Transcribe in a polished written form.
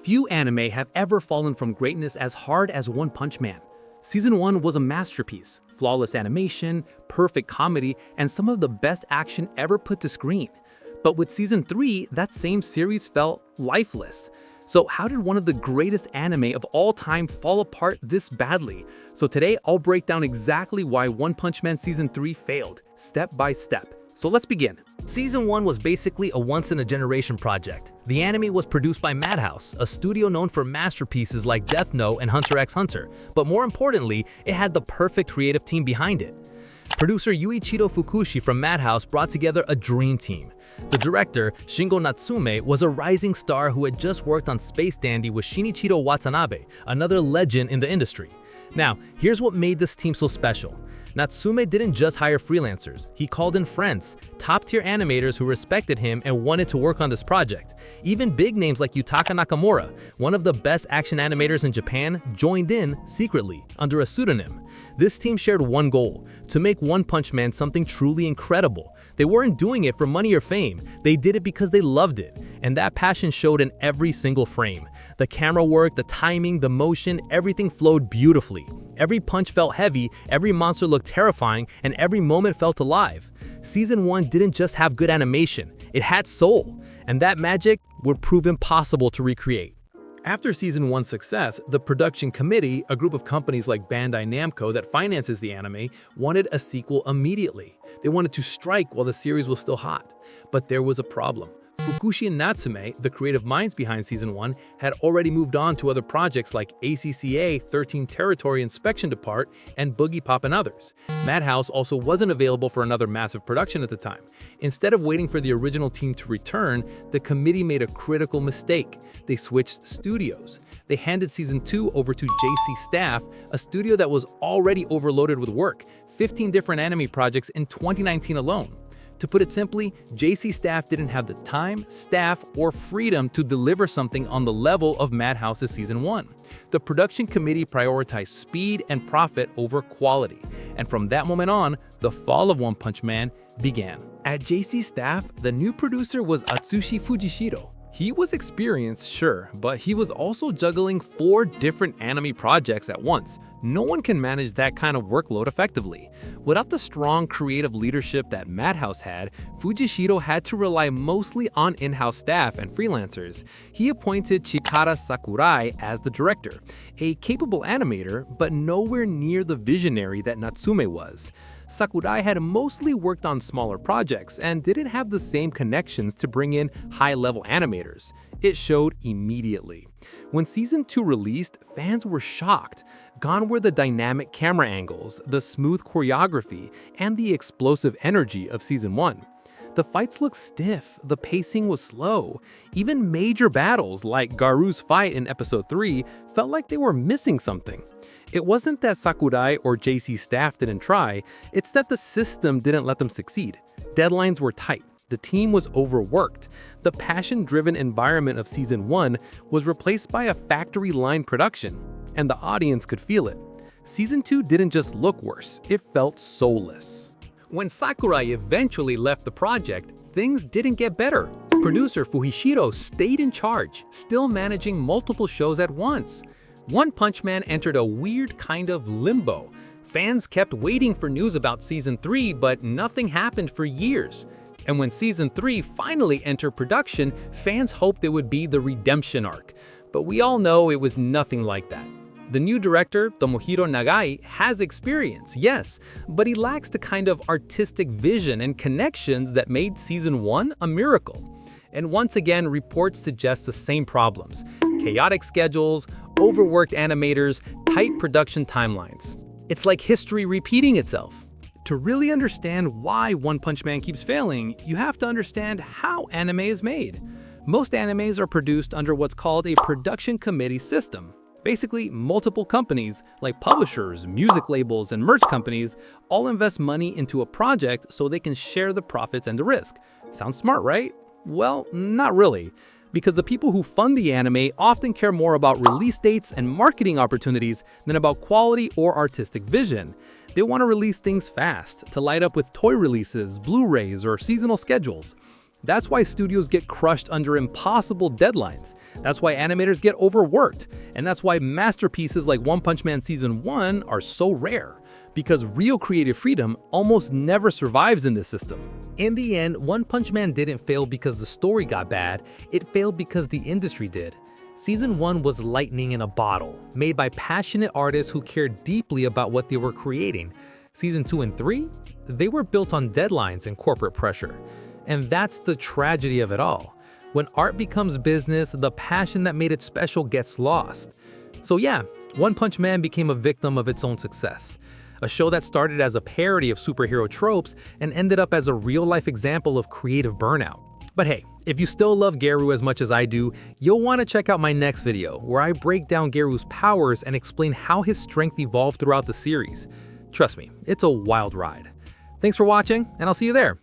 Few anime have ever fallen from greatness as hard as One Punch Man. Season 1 was a masterpiece, flawless animation, perfect comedy, and some of the best action ever put to screen. But with Season 3, that same series felt lifeless. So how did one of the greatest anime of all time fall apart this badly? So today I'll break down exactly why One Punch Man Season 3 failed, step by step. So let's begin. Season 1 was basically a once-in-a-generation project. The anime was produced by Madhouse, a studio known for masterpieces like Death Note and Hunter x Hunter, but more importantly, it had the perfect creative team behind it. Producer Yuichirou Fukushi from Madhouse brought together a dream team. The director, Shingo Natsume, was a rising star who had just worked on Space Dandy with Shinichiro Watanabe, another legend in the industry. Now, here's what made this team so special. Natsume didn't just hire freelancers, he called in friends, top-tier animators who respected him and wanted to work on this project. Even big names like Yutaka Nakamura, one of the best action animators in Japan, joined in secretly, under a pseudonym. This team shared one goal, to make One Punch Man something truly incredible. They weren't doing it for money or fame, they did it because they loved it, and that passion showed in every single frame. The camera work, the timing, the motion, everything flowed beautifully. Every punch felt heavy, every monster looked terrifying, and every moment felt alive. Season 1 didn't just have good animation, it had soul, and that magic would prove impossible to recreate. After Season 1's success, the production committee, a group of companies like Bandai Namco that finances the anime, wanted a sequel immediately. They wanted to strike while the series was still hot. But there was a problem. Fukushi and Natsume, the creative minds behind Season 1, had already moved on to other projects like ACCA, 13 Territory Inspection Depart, and Boogie Pop and others. Madhouse also wasn't available for another massive production at the time. Instead of waiting for the original team to return, the committee made a critical mistake. They switched studios. They handed Season 2 over to JC Staff, a studio that was already overloaded with work, 15 different anime projects in 2019 alone. To put it simply, JC Staff didn't have the time, staff, or freedom to deliver something on the level of Madhouse's Season 1. The production committee prioritized speed and profit over quality, and from that moment on, the fall of One Punch Man began. At JC Staff, the new producer was Atsushi Fujishiro. He was experienced, sure, but he was also juggling 4 different anime projects at once. No one can manage that kind of workload effectively. Without the strong creative leadership that Madhouse had, Fujishiro had to rely mostly on in-house staff and freelancers. He appointed Chikara Sakurai as the director, a capable animator, but nowhere near the visionary that Natsume was. Sakurai had mostly worked on smaller projects and didn't have the same connections to bring in high-level animators. It showed immediately. When Season 2 released, fans were shocked. Gone were the dynamic camera angles, the smooth choreography, and the explosive energy of Season 1. The fights looked stiff, the pacing was slow. Even major battles like Garou's fight in Episode 3 felt like they were missing something. It wasn't that Sakurai or JC Staff didn't try, it's that the system didn't let them succeed. Deadlines were tight, the team was overworked. The passion-driven environment of Season 1 was replaced by a factory-line production, and the audience could feel it. Season 2 didn't just look worse, it felt soulless. When Sakurai eventually left the project, things didn't get better. Producer Fujishiro stayed in charge, still managing multiple shows at once. One Punch Man entered a weird kind of limbo. Fans kept waiting for news about Season 3, but nothing happened for years. And when Season 3 finally entered production, fans hoped it would be the redemption arc. But we all know it was nothing like that. The new director, Tomohiro Nagai, has experience, yes, but he lacks the kind of artistic vision and connections that made Season 1 a miracle. And once again, reports suggest the same problems: chaotic schedules, overworked animators, tight production timelines. It's like history repeating itself. To really understand why One Punch Man keeps failing, you have to understand how anime is made. Most animes are produced under what's called a production committee system. Basically, multiple companies, like publishers, music labels, and merch companies, all invest money into a project so they can share the profits and the risk. Sounds smart, right? Well, not really. Because the people who fund the anime often care more about release dates and marketing opportunities than about quality or artistic vision. They want to release things fast, to light up with toy releases, Blu-rays, or seasonal schedules. That's why studios get crushed under impossible deadlines. That's why animators get overworked. And that's why masterpieces like One Punch Man Season 1 are so rare. Because real creative freedom almost never survives in this system. In the end, One Punch Man didn't fail because the story got bad, it failed because the industry did. Season 1 was lightning in a bottle, made by passionate artists who cared deeply about what they were creating. Season 2 and 3? They were built on deadlines and corporate pressure. And that's the tragedy of it all. When art becomes business, the passion that made it special gets lost. So yeah, One Punch Man became a victim of its own success. A show that started as a parody of superhero tropes and ended up as a real-life example of creative burnout. But hey, if you still love Garou as much as I do, you'll want to check out my next video, where I break down Garou's powers and explain how his strength evolved throughout the series. Trust me, it's a wild ride. Thanks for watching, and I'll see you there.